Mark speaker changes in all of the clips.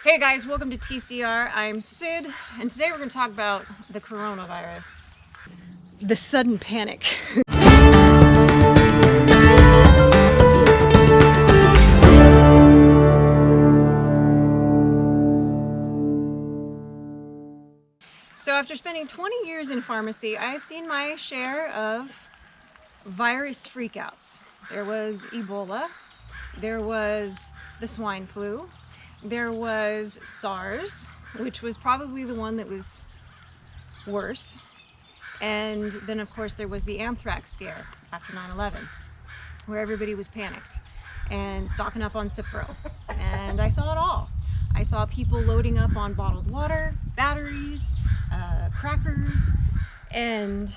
Speaker 1: Hey guys, welcome to TCR. I'm Sid, and today we're going to talk about the coronavirus. The sudden panic. So after spending 20 years in pharmacy, I have seen my share of virus freakouts. There was Ebola, there was the swine flu, there was SARS, which was probably the one that was worse. And then of course there was the anthrax scare after 9/11, where everybody was panicked and stocking up on Cipro. And I saw it all. I saw people loading up on bottled water, batteries, crackers, and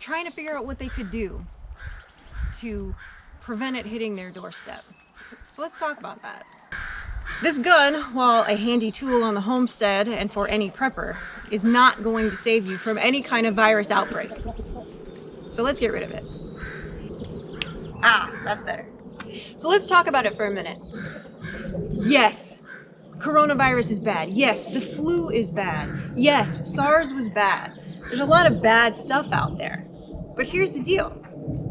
Speaker 1: trying to figure out what they could do to prevent it hitting their doorstep. So let's talk about that. This gun, while a handy tool on the homestead and for any prepper, is not going to save you from any kind of virus outbreak. So let's get rid of it. That's better. So let's talk about it for a minute. Yes, coronavirus is bad. Yes, the flu is bad. Yes, SARS was bad. There's a lot of bad stuff out there. But here's the deal.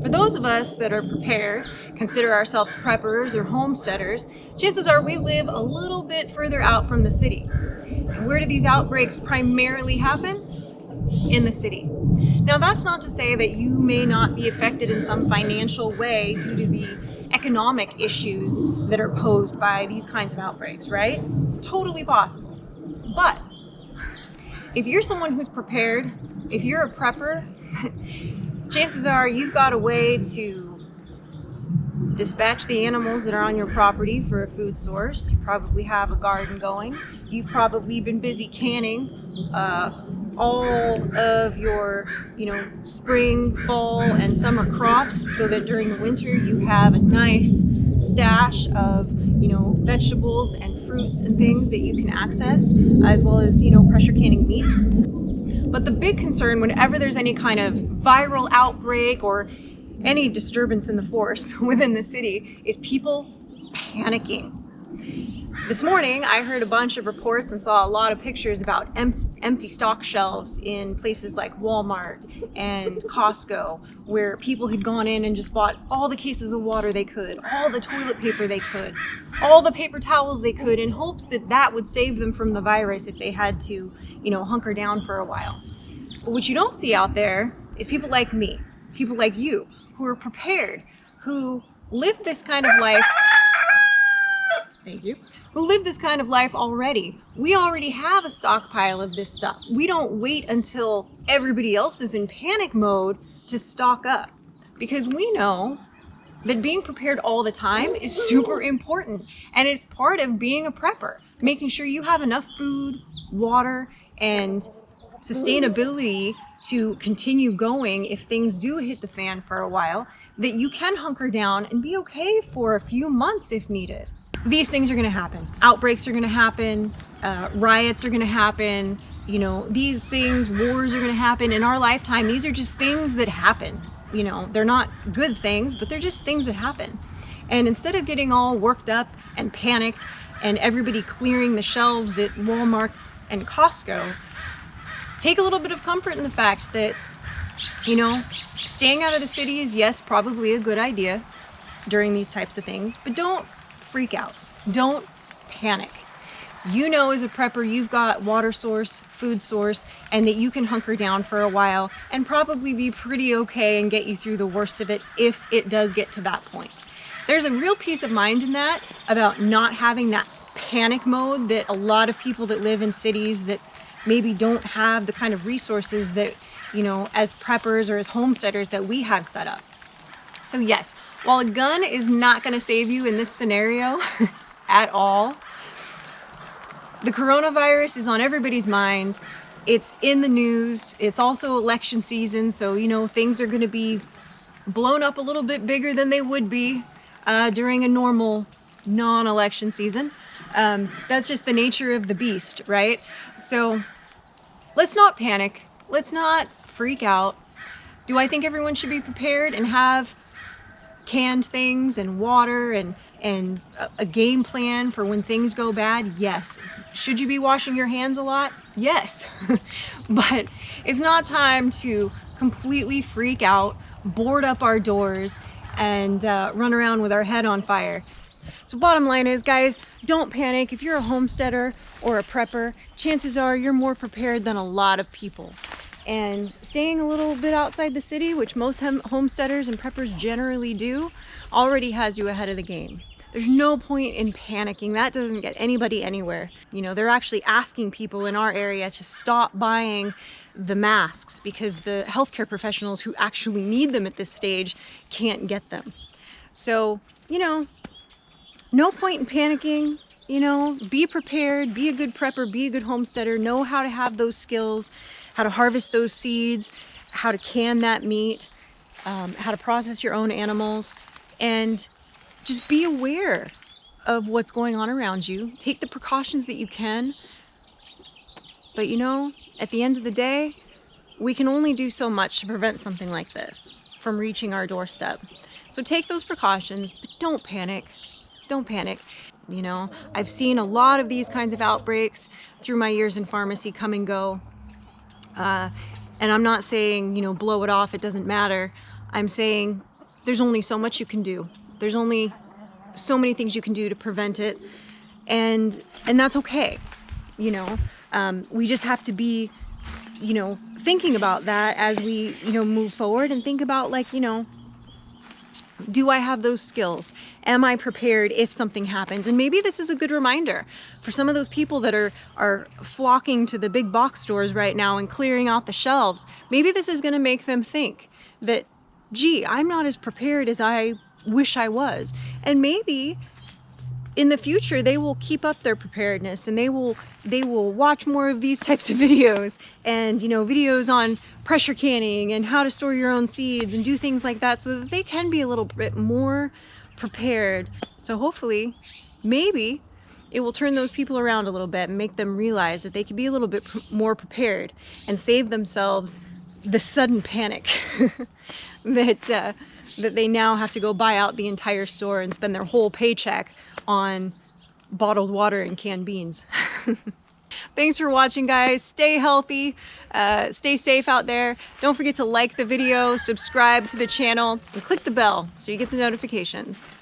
Speaker 1: For those of us that are prepared, consider ourselves preppers or homesteaders, chances are we live a little bit further out from the city. And where do these outbreaks primarily happen? In the city. Now that's not to say that you may not be affected in some financial way due to the economic issues that are posed by these kinds of outbreaks, right? Totally possible. But if you're someone who's prepared, if you're a prepper, chances are you've got a way to dispatch the animals that are on your property for a food source. You probably have a garden going. You've probably been busy canning all of your, spring, fall, and summer crops so that during the winter you have a nice stash of, vegetables and fruits and things that you can access, as well as, pressure canning meats. But the big concern whenever there's any kind of viral outbreak or any disturbance in the force within the city is people panicking. This morning, I heard a bunch of reports and saw a lot of pictures about empty stock shelves in places like Walmart and Costco, where people had gone in and just bought all the cases of water they could, all the toilet paper they could, all the paper towels they could, in hopes that that would save them from the virus if they had to, hunker down for a while. But what you don't see out there is people like me, people like you, who are prepared, who live this kind of life. Thank you. Who live this kind of life already. We already have a stockpile of this stuff. We don't wait until everybody else is in panic mode to stock up, because we know that being prepared all the time is super important, and it's part of being a prepper, making sure you have enough food, water, and sustainability to continue going if things do hit the fan for a while, that you can hunker down and be okay for a few months if needed. These things are going to happen. Outbreaks are going to happen. Riots are going to happen. These things, wars are going to happen in our lifetime. These are just things that happen. They're not good things, but they're just things that happen. And instead of getting all worked up and panicked and everybody clearing the shelves at Walmart and Costco, take a little bit of comfort in the fact that, staying out of the city is, yes, probably a good idea during these types of things, but don't freak out. Don't panic. As a prepper, you've got water source, food source, and that you can hunker down for a while and probably be pretty okay and get you through the worst of it if it does get to that point. There's a real peace of mind in that, about not having that panic mode that a lot of people that live in cities that maybe don't have the kind of resources that, as preppers or as homesteaders that we have set up. So yes, while a gun is not going to save you in this scenario at all, the coronavirus is on everybody's mind. It's in the news. It's also election season, so things are going to be blown up a little bit bigger than they would be during a normal non-election season. That's just the nature of the beast, right? So let's not panic. Let's not freak out. Do I think everyone should be prepared and have canned things and water and and a game plan for when things go bad? Yes. Should you be washing your hands a lot? Yes. But it's not time to completely freak out, board up our doors, and run around with our head on fire. So bottom line is, guys, don't panic. If you're a homesteader or a prepper, chances are you're more prepared than a lot of people. And staying a little bit outside the city, which most homesteaders and preppers generally do, already has you ahead of the game. There's no point in panicking. That doesn't get anybody anywhere. You know, they're actually asking people in our area to stop buying the masks because the healthcare professionals who actually need them at this stage can't get them. So, you know, no point in panicking. You know, be prepared, be a good prepper, be a good homesteader, know how to have those skills, how to harvest those seeds, how to can that meat, how to process your own animals, and just be aware of what's going on around you. Take the precautions that you can. But you know, at the end of the day, we can only do so much to prevent something like this from reaching our doorstep. So take those precautions, but don't panic. Don't panic. You know, I've seen a lot of these kinds of outbreaks through my years in pharmacy come and go. And I'm not saying, you know, blow it off, it doesn't matter. I'm saying there's only so much you can do. There's only so many things you can do to prevent it. And that's okay. You know, we just have to be, you know, thinking about that as we, you know, move forward, and think about, like, you know, do I have those skills? Am I prepared if something happens? And maybe this is a good reminder for some of those people that are flocking to the big box stores right now and clearing out the shelves. Maybe this is going to make them think that, gee, I'm not as prepared as I wish I was. And maybe in the future they will keep up their preparedness, and they will watch more of these types of videos, and, you know, videos on pressure canning and how to store your own seeds and do things like that, so that they can be a little bit more prepared. So hopefully, maybe it will turn those people around a little bit and make them realize that they can be a little bit more prepared and save themselves the sudden panic that they now have to go buy out the entire store and spend their whole paycheck on bottled water and canned beans. Thanks for watching, guys. Stay healthy, stay safe out there. Don't forget to like the video, subscribe to the channel, and click the bell so you get the notifications.